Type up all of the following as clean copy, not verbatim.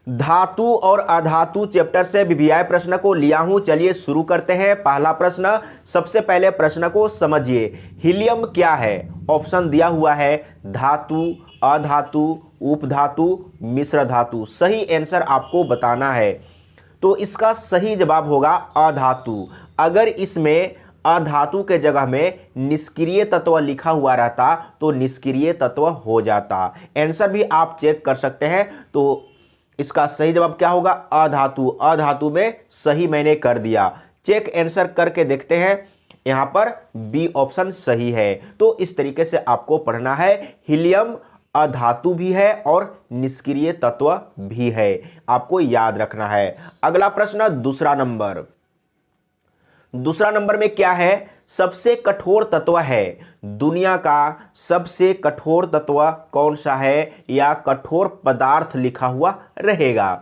धातु और अधातु चैप्टर से वीवीआई प्रश्न को लिया हूं। चलिए शुरू करते हैं। पहला प्रश्न, सबसे पहले प्रश्न को समझिए। हीलियम क्या है? ऑप्शन दिया हुआ है धातु, अधातु, उपधातु, मिश्र धातु। सही आंसर आपको बताना है। तो इसका सही जवाब होगा अधातु। अगर इसमें अधातु के जगह में निष्क्रिय तत्व लिखा हुआ रहता तो निष्क्रिय तत्व हो जाता। आंसर भी आप चेक कर सकते हैं। तो इसका सही जवाब क्या होगा? अधातु। अधातु में सही मैंने कर दिया। चेक आंसर करके देखते हैं। यहां पर बी ऑप्शन सही है। तो इस तरीके से आपको पढ़ना है। हीलियम अधातु भी है और निष्क्रिय तत्व भी है, आपको याद रखना है। अगला प्रश्न, दूसरा नंबर में क्या है? सबसे कठोर तत्व है। दुनिया का सबसे कठोर तत्व कौन सा है, या कठोर पदार्थ लिखा हुआ रहेगा।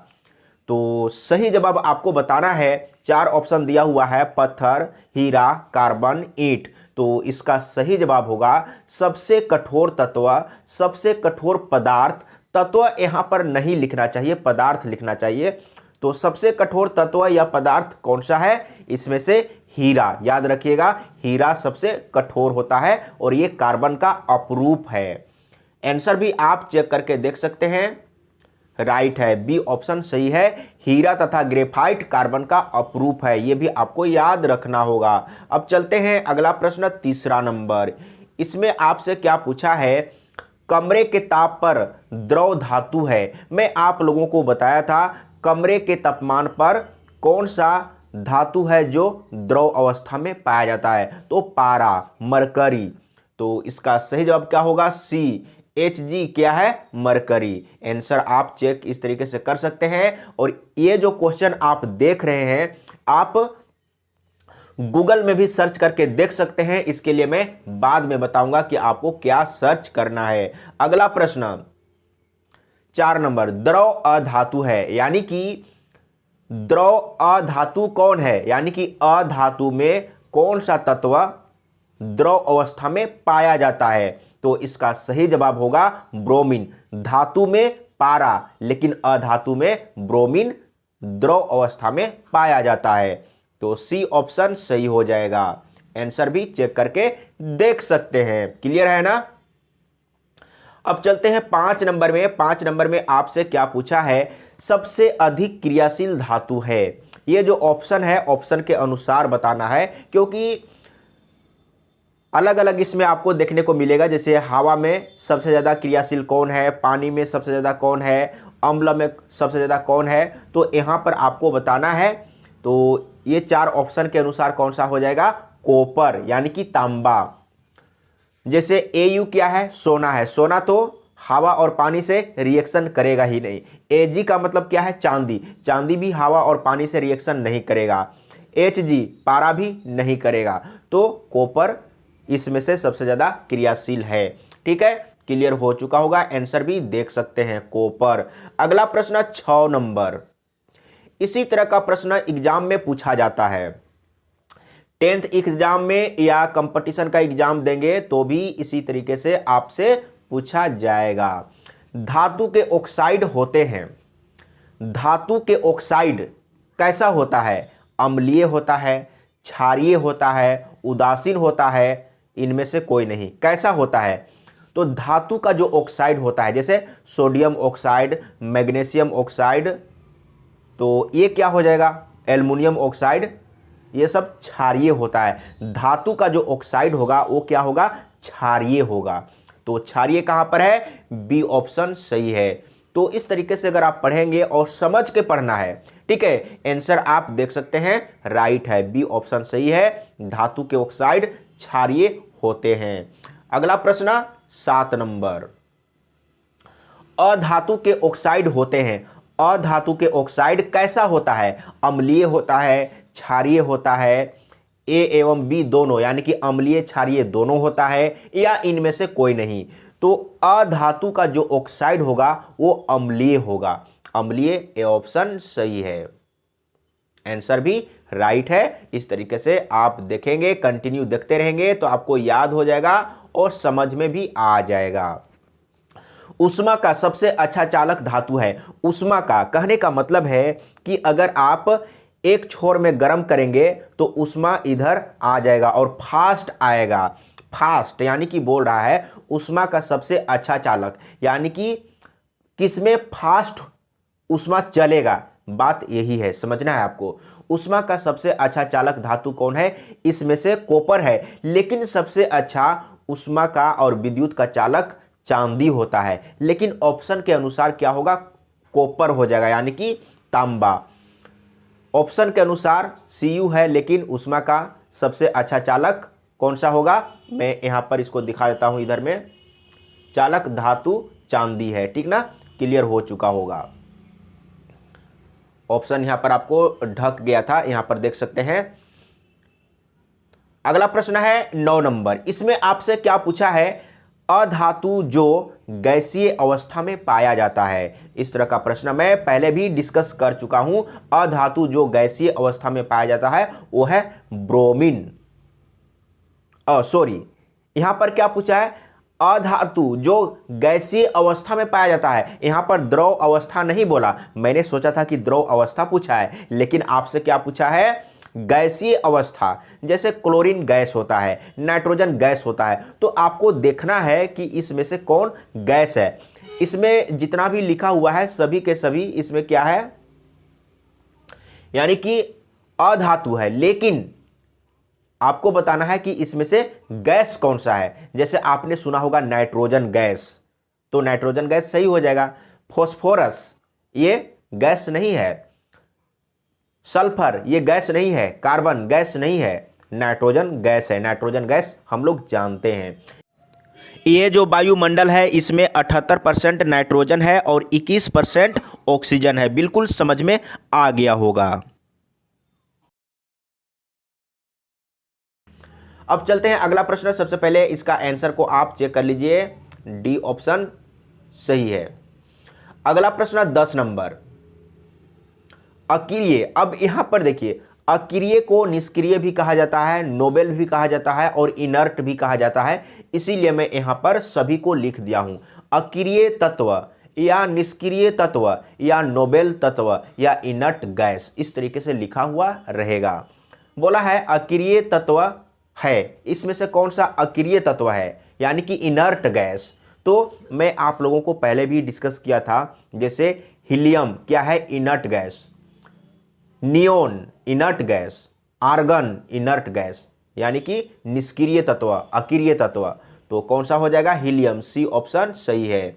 तो सही जवाब आपको बताना है। 4 ऑप्शन दिया हुआ है, पत्थर, हीरा, कार्बन, ईंट। तो इसका सही जवाब होगा सबसे कठोर तत्व, सबसे कठोर पदार्थ। तत्व यहां पर नहीं लिखना चाहिए, पदार्थ लिखना चाहिए। तो सबसे कठोर तत्व या पदार्थ कौन सा है? इसमें से हीरा। याद रखिएगा, हीरा सबसे कठोर होता है और यह कार्बन का अपरूप है। आंसर भी आप चेक करके देख सकते हैं। राइट है, बी ऑप्शन सही है। हीरा तथा ग्रेफाइट कार्बन का अपरूप है, यह भी आपको याद रखना होगा। अब चलते हैं अगला प्रश्न, तीसरा नंबर। इसमें आपसे क्या पूछा है? कमरे के ताप पर द्रव धातु है। मैं आप लोगों को बताया था कमरे के तापमान पर कौन सा धातु है जो द्रव अवस्था में पाया जाता है। तो पारा, मरकरी। तो इसका सही जवाब क्या होगा? सी, Hg क्या है? मरकरी। आंसर आप चेक इस तरीके से कर सकते हैं। और ये जो क्वेश्चन आप देख रहे हैं, आप गूगल में भी सर्च करके देख सकते हैं। इसके लिए मैं बाद में बताऊंगा कि आपको क्या सर्च करना है। अगला प्रश्न, 4 नंबर, द्रव अधातु है, यानी कि द्रव अधातु कौन है, यानी कि अधातु में कौन सा तत्व द्रव अवस्था में पाया जाता है। तो इसका सही जवाब होगा ब्रोमीन। धातु में पारा, लेकिन अधातु में ब्रोमीन द्रव अवस्था में पाया जाता है। तो सी ऑप्शन सही हो जाएगा। आंसर भी चेक करके देख सकते हैं। क्लियर है ना? अब चलते हैं 5 नंबर में। 5 नंबर में आपसे क्या पूछा है? सबसे अधिक क्रियाशील धातु है। ये जो ऑप्शन है, ऑप्शन के अनुसार बताना है, क्योंकि अलग अलग इसमें आपको देखने को मिलेगा। जैसे हवा में सबसे ज़्यादा क्रियाशील कौन है, पानी में सबसे ज़्यादा कौन है, अम्ल में सबसे ज़्यादा कौन है। तो यहाँ पर आपको बताना है। तो ये 4 ऑप्शन के अनुसार कौन सा हो जाएगा? कॉपर, यानी कि तांबा। जैसे Au क्या है? सोना है। सोना तो हवा और पानी से रिएक्शन करेगा ही नहीं। Ag का मतलब क्या है? चांदी। चांदी भी हवा और पानी से रिएक्शन नहीं करेगा। Hg पारा भी नहीं करेगा। तो कॉपर इसमें से सबसे ज़्यादा क्रियाशील है। ठीक है, क्लियर हो चुका होगा। आंसर भी देख सकते हैं, कॉपर। अगला प्रश्न 6 नंबर। इसी तरह का प्रश्न एग्जाम में पूछा जाता है। 10th एग्जाम में या कंपटीशन का एग्जाम देंगे तो भी इसी तरीके से आपसे पूछा जाएगा। धातु के ऑक्साइड होते हैं। धातु के ऑक्साइड कैसा होता है? अम्लीय होता है, क्षारीय होता है, उदासीन होता है, इनमें से कोई नहीं। कैसा होता है? तो धातु का जो ऑक्साइड होता है, जैसे सोडियम ऑक्साइड, मैग्नीशियम ऑक्साइड, तो ये क्या हो जाएगा? Aluminium oxide. ये सब क्षारीय होता है। धातु का जो ऑक्साइड होगा वो क्या होगा? क्षारीय होगा। तो क्षारीय कहां पर है? बी ऑप्शन सही है। तो इस तरीके से अगर आप पढ़ेंगे और समझ के पढ़ना है, ठीक है, आंसर आप देख सकते हैं। राइट है, बी ऑप्शन सही है। धातु के ऑक्साइड क्षारीय होते हैं। अगला प्रश्न 7 नंबर। अधातु के ऑक्साइड होते हैं। अधातु के ऑक्साइड कैसा होता है? अम्लीय होता है, क्षारीय होता है, ए एवं बी दोनों, यानी कि अम्लीय क्षारीय दोनों होता है, या इनमें से कोई नहीं। तो अधातु का जो ऑक्साइड होगा वो अम्लीय होगा। अम्लीय, ए ऑप्शन सही है। आंसर भी राइट है। इस तरीके से आप देखेंगे, कंटिन्यू देखते रहेंगे तो आपको याद हो जाएगा और समझ में भी आ जाएगा। ऊष्मा का सबसे अच्छा चालक धातु है। ऊष्मा का कहने का मतलब है कि अगर आप एक छोर में गर्म करेंगे तो ऊष्मा इधर आ जाएगा और फास्ट आएगा। फास्ट यानी कि बोल रहा है ऊष्मा का सबसे अच्छा चालक, यानी कि किसमें फास्ट ऊष्मा चलेगा, बात यही है, समझना है आपको। ऊष्मा का सबसे अच्छा चालक धातु कौन है? इसमें से कॉपर है, लेकिन सबसे अच्छा ऊष्मा का और विद्युत का चालक चांदी होता है। लेकिन ऑप्शन के अनुसार क्या होगा? कॉपर हो जाएगा, यानी कि तांबा। ऑप्शन के अनुसार Cu है, लेकिन ऊष्मा का सबसे अच्छा चालक कौन सा होगा? मैं यहां पर इसको दिखा देता हूं, इधर में चालक धातु चांदी है, ठीक ना, क्लियर हो चुका होगा। ऑप्शन यहां पर आपको ढक गया था, यहां पर देख सकते हैं। अगला प्रश्न है 9 नंबर। इसमें आपसे क्या पूछा है? अधातु जो गैसीय अवस्था में पाया जाता है। इस तरह का प्रश्न मैं पहले भी डिस्कस कर चुका हूं। अधातु जो गैसीय अवस्था में पाया जाता है वो है ब्रोमीन। सॉरी, यहां पर क्या पूछा है? अधातु जो गैसीय अवस्था में पाया जाता है। यहां पर द्रव अवस्था नहीं बोला, मैंने सोचा था कि द्रव अवस्था पूछा है, लेकिन आपसे क्या पूछा है? गैसीय अवस्था। जैसे क्लोरीन गैस होता है, नाइट्रोजन गैस होता है, तो आपको देखना है कि इसमें से कौन गैस है। इसमें जितना भी लिखा हुआ है सभी के सभी इसमें क्या है? यानी कि अधातु है, लेकिन आपको बताना है कि इसमें से गैस कौन सा है। जैसे आपने सुना होगा नाइट्रोजन गैस, तो नाइट्रोजन गैस सही हो जाएगा। फॉस्फोरस ये गैस नहीं है, सल्फर ये गैस नहीं है, कार्बन गैस नहीं है, नाइट्रोजन गैस है। नाइट्रोजन गैस हम लोग जानते हैं। ये जो वायुमंडल है इसमें 78% नाइट्रोजन है और 21% ऑक्सीजन है। बिल्कुल समझ में आ गया होगा। अब चलते हैं अगला प्रश्न। सबसे पहले इसका आंसर को आप चेक कर लीजिए, डी ऑप्शन सही है। अगला प्रश्न 10 नंबर, अक्रिय। अब यहां पर देखिए, अक्रिय को निष्क्रिय भी कहा जाता है, नोबेल भी कहा जाता है और इनर्ट भी कहा जाता है, इसीलिए मैं यहां पर सभी को लिख दिया हूं। अक्रिय तत्व या निष्क्रिय तत्व या नोबेल तत्व या इनर्ट गैस, इस तरीके से लिखा हुआ रहेगा। बोला है अक्रिय तत्व है, इसमें से कौन सा अक्रिय तत्व है? यानी कि इनर्ट गैस। तो मैं आप लोगों को पहले भी डिस्कस किया था, जैसे हीलियम क्या है? Inert gas. Neon inert gas, argon inert gas, यानी कि निष्क्रिय तत्व, अक्रिय तत्व। तो कौन सा हो जाएगा? हीलियम। सी ऑप्शन सही है,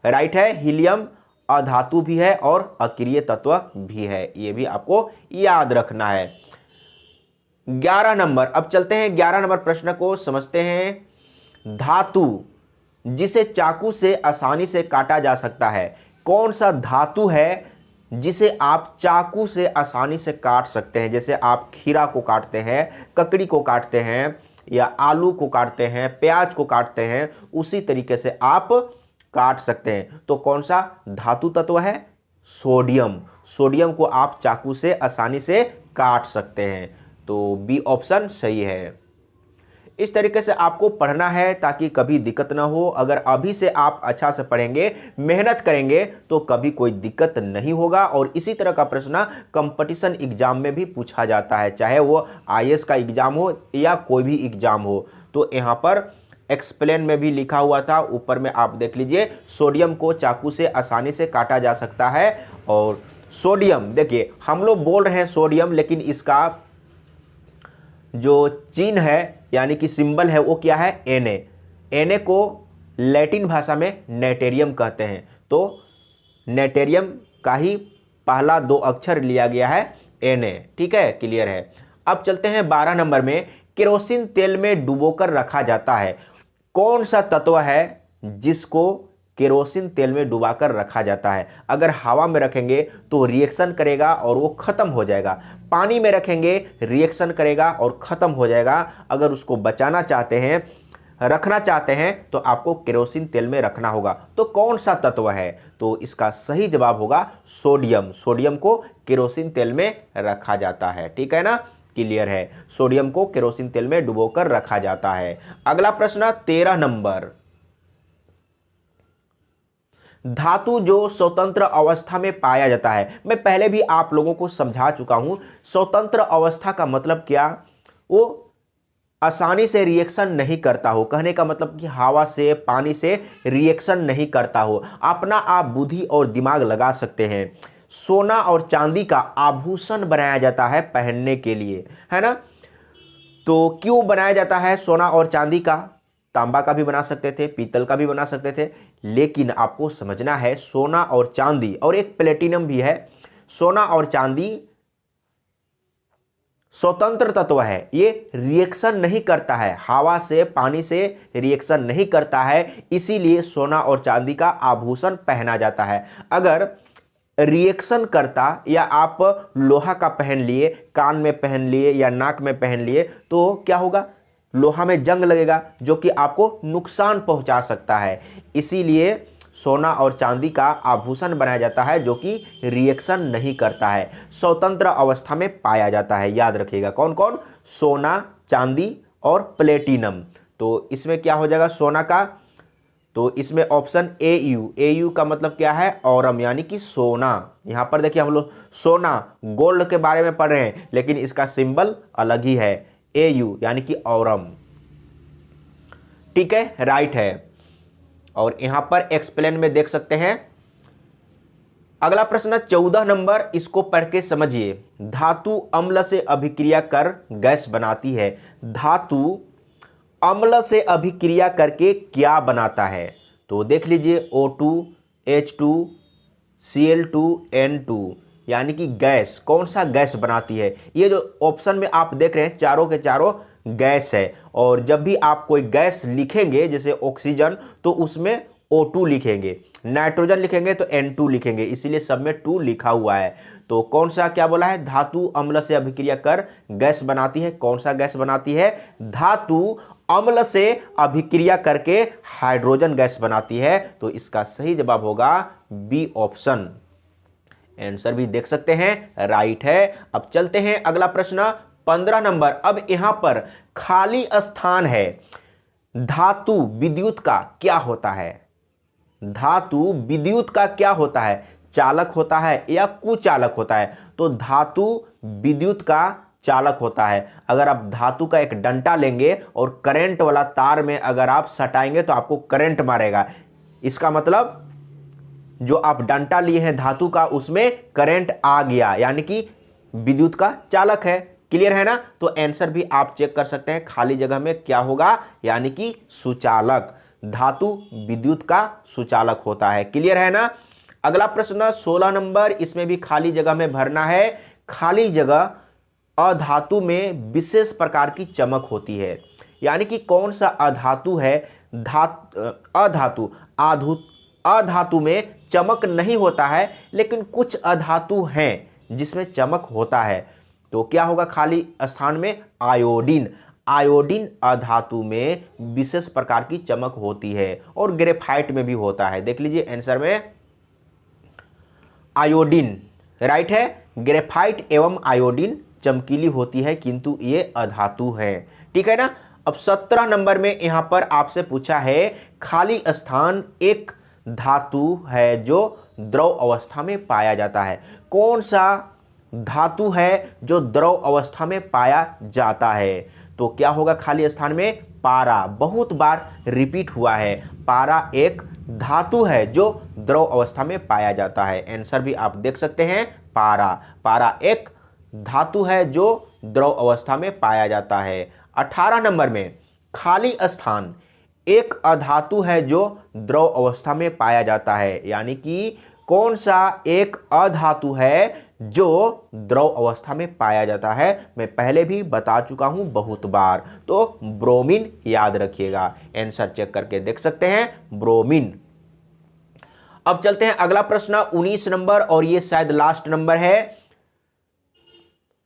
राइट है। हीलियम अधातु भी है और अक्रिय तत्व भी है, यह भी आपको याद रखना है। 11 नंबर, अब चलते हैं 11 नंबर प्रश्न को समझते हैं। धातु जिसे चाकू से आसानी से काटा जा सकता है, कौन सा धातु है जिसे आप चाकू से आसानी से काट सकते हैं? जैसे आप खीरा को काटते हैं, ककड़ी को काटते हैं, या आलू को काटते हैं, प्याज को काटते हैं, उसी तरीके से आप काट सकते हैं। तो कौन सा धातु तत्व है? सोडियम। सोडियम को आप चाकू से आसानी से काट सकते हैं, तो बी ऑप्शन सही है। इस तरीके से आपको पढ़ना है ताकि कभी दिक्कत ना हो। अगर अभी से आप अच्छा से पढ़ेंगे, मेहनत करेंगे, तो कभी कोई दिक्कत नहीं होगा। और इसी तरह का प्रश्न कंपटीशन एग्जाम में भी पूछा जाता है, चाहे वो आईएएस का एग्जाम हो या कोई भी एग्जाम हो। तो यहाँ पर एक्सप्लेन में भी लिखा हुआ था, ऊपर में आप देख लीजिए, सोडियम को चाकू से आसानी से काटा जा सकता है। और सोडियम देखिए, हम लोग बोल रहे हैं सोडियम, लेकिन इसका जो चिन्ह है यानी कि सिंबल है वो क्या है? Na। Na को लैटिन भाषा में नेटेरियम कहते हैं, तो नेटेरियम का ही पहला 2 अक्षर लिया गया है Na, ठीक है, क्लियर है। अब चलते हैं 12 नंबर में, केरोसिन तेल में डुबोकर रखा जाता है। कौन सा तत्व है जिसको केरोसिन तेल में डुबाकर रखा जाता है? अगर हवा में रखेंगे तो रिएक्शन करेगा और वो खत्म हो जाएगा, पानी में रखेंगे रिएक्शन करेगा और खत्म हो जाएगा। अगर उसको बचाना चाहते हैं, रखना चाहते हैं, तो आपको केरोसिन तेल में रखना होगा। तो कौन सा तत्व है? तो इसका सही जवाब होगा सोडियम। सोडियम को केरोसिन तेल में रखा जाता है, ठीक है ना, क्लियर है। सोडियम को केरोसिन तेल में डुबोकर रखा जाता है। अगला प्रश्न 13 नंबर, धातु जो स्वतंत्र अवस्था में पाया जाता है, मैं पहले भी आप लोगों को समझा चुका हूं। स्वतंत्र अवस्था का मतलब क्या, वो आसानी से रिएक्शन नहीं करता हो, कहने का मतलब कि हवा से पानी से रिएक्शन नहीं करता हो। अपना आप बुद्धि और दिमाग लगा सकते हैं। सोना और चांदी का आभूषण बनाया जाता है पहनने के लिए, है ना। तो क्यों बनाया जाता है सोना और चांदी का? तांबा का भी बना सकते थे, पीतल का भी बना सकते थे, लेकिन आपको समझना है सोना और चांदी, और एक प्लेटिनम भी है, सोना और चांदी स्वतंत्र तत्व है, ये रिएक्शन नहीं करता है, हवा से पानी से रिएक्शन नहीं करता है, इसीलिए सोना और चांदी का आभूषण पहना जाता है। अगर रिएक्शन करता, या आप लोहा का पहन लिए, कान में पहन लिए या नाक में पहन लिए, तो क्या होगा, लोहा में जंग लगेगा जो कि आपको नुकसान पहुंचा सकता है। इसीलिए सोना और चांदी का आभूषण बनाया जाता है जो कि रिएक्शन नहीं करता है, स्वतंत्र अवस्था में पाया जाता है। याद रखिएगा कौन कौन, सोना, चांदी और प्लेटिनम। तो इसमें क्या हो जाएगा सोना का, तो इसमें option A you, A you का मतलब क्या है, औरम, यानी कि सोना। यहां पर देखिए हम लोग सोना गोल्ड के बारे में पढ़ रहे हैं, लेकिन इसका सिंबल अलग ही है, ए यू यानी कि औरम। ठीक है, राइट है। और यहां पर एक्सप्लेन में देख सकते हैं। अगला प्रश्न 14 नंबर, इसको पढ़ के समझिए। धातु अम्ल से अभिक्रिया कर गैस बनाती है, धातु अम्ल से अभिक्रिया करके क्या बनाता है? तो देख लीजिए O2, H2, Cl2, N2, यानी कि गैस, कौन सा गैस बनाती है? ये जो ऑप्शन में आप देख रहे हैं चारों के चारों गैस है, और जब भी आप कोई गैस लिखेंगे जैसे ऑक्सीजन तो उसमें O2 लिखेंगे, नाइट्रोजन लिखेंगे तो N2 लिखेंगे, इसीलिए सब में 2 लिखा हुआ है। तो कौन सा क्या बोला है, धातु अम्ल से अभिक्रिया कर गैस बनाती है, कौन सा गैस बनाती है? धातु अम्ल से अभिक्रिया करके हाइड्रोजन गैस बनाती है। तो इसका सही जवाब होगा बी ऑप्शन। आंसर भी देख सकते हैं, राइट है। अब चलते हैं अगला प्रश्न 15 नंबर। अब यहां पर खाली स्थान है, धातु विद्युत का क्या होता है? धातु विद्युत का क्या होता है, चालक होता है या कुचालक होता है? तो धातु विद्युत का चालक होता है। अगर आप धातु का एक डंटा लेंगे और करंट वाला तार में अगर आप सटाएंगे तो आपको करंट मारेगा, इसका मतलब जो आप डंटा लिए हैं धातु का उसमें करंट आ गया, यानी कि विद्युत का चालक है। क्लियर है ना? तो आंसर भी आप चेक कर सकते हैं, खाली जगह में क्या होगा, यानी कि सुचालक। धातु विद्युत का सुचालक होता है। क्लियर है ना? अगला प्रश्न 16 नंबर, इसमें भी खाली जगह में भरना है। खाली जगह अधातु में विशेष प्रकार की चमक होती है, यानी कि कौन सा अधातु है, अधातु में चमक नहीं होता है, लेकिन कुछ अधातु हैं जिसमें चमक होता है। तो क्या होगा खाली स्थान में, आयोडीन। आयोडीन अधातु में विशेष प्रकार की चमक होती है, और ग्रेफाइट में भी होता है। देख लीजिए आंसर में आयोडीन राइट है। ग्रेफाइट एवं आयोडीन चमकीली होती है, किंतु ये अधातु है। ठीक है ना? अब 17 नंबर में यहां पर आपसे पूछा है, खाली स्थान एक धातु है जो द्रव अवस्था में पाया जाता है। कौन सा धातु है जो द्रव अवस्था में पाया जाता है? तो क्या होगा खाली स्थान में, पारा। बहुत बार रिपीट हुआ है, पारा एक धातु है जो द्रव अवस्था में पाया जाता है। आंसर भी आप देख सकते हैं, पारा। पारा एक धातु है जो द्रव अवस्था में पाया जाता है। 18 नंबर में, खाली स्थान एक अधातु है जो द्रव अवस्था में पाया जाता है, यानी कि कौन सा एक अधातु है जो द्रव अवस्था में पाया जाता है? मैं पहले भी बता चुका हूं बहुत बार, तो ब्रोमीन याद रखिएगा। आंसर चेक करके देख सकते हैं, ब्रोमीन। अब चलते हैं अगला प्रश्न 19 नंबर, और ये शायद लास्ट नंबर है।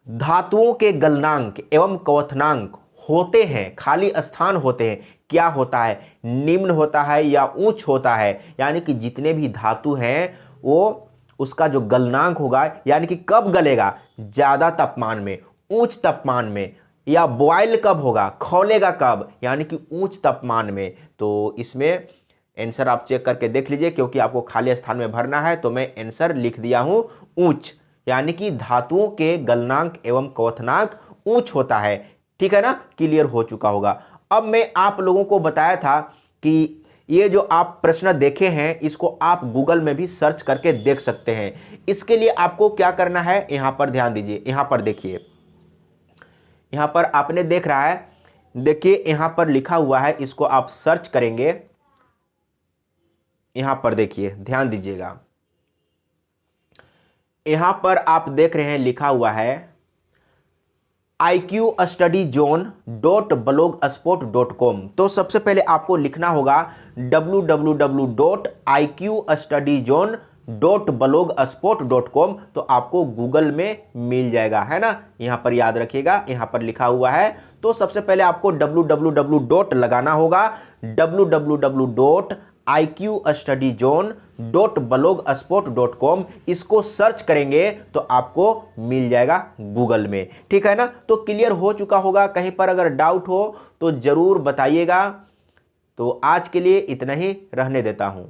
धातुओं के गलनांक एवं क्वथनांक होते हैं, खाली स्थान होते हैं, क्या होता है? निम्न होता है या उच्च होता है? यानी कि जितने भी धातु हैं वो उसका जो गलनांक होगा, यानी कि कब गलेगा, ज्यादा तापमान में, उच्च तापमान में, या बॉयल कब होगा, खौलेगा कब, यानी कि उच्च तापमान में। तो इसमें आंसर आप चेक करके देख लीजिए, क्योंकि आपको खाली स्थान में भरना है तो मैं आंसर लिख दिया हूं ऊंच, यानी कि धातुओं के गलनांक एवं क्वथनांक ऊंच होता है। ठीक है ना, क्लियर हो चुका होगा। अब मैं आप लोगों को बताया था कि ये जो आप प्रश्न देखे हैं इसको आप गूगल में भी सर्च करके देख सकते हैं। इसके लिए आपको क्या करना है, यहां पर ध्यान दीजिए, यहां पर देखिए, यहां पर आपने देख रहा है, देखिए यहां पर लिखा हुआ है, इसको आप सर्च करेंगे, यहां पर देखिए, ध्यान दीजिएगा, यहां पर आप देख रहे हैं लिखा हुआ है iqstudyzone.blogspot.com। तो सबसे पहले आपको लिखना होगा www.iqstudyzone.blogspot.com, तो आपको गूगल में मिल जाएगा, है ना। यहां पर याद रखिएगा, यहां पर लिखा हुआ है। तो सबसे पहले आपको www. लगाना होगा, www.iqstudyzone.blogspot.com, इसको सर्च करेंगे तो आपको मिल जाएगा गूगल में। ठीक है ना, तो क्लियर हो चुका होगा। कहीं पर अगर डाउट हो तो जरूर बताइएगा। तो आज के लिए इतना ही रहने देता हूं।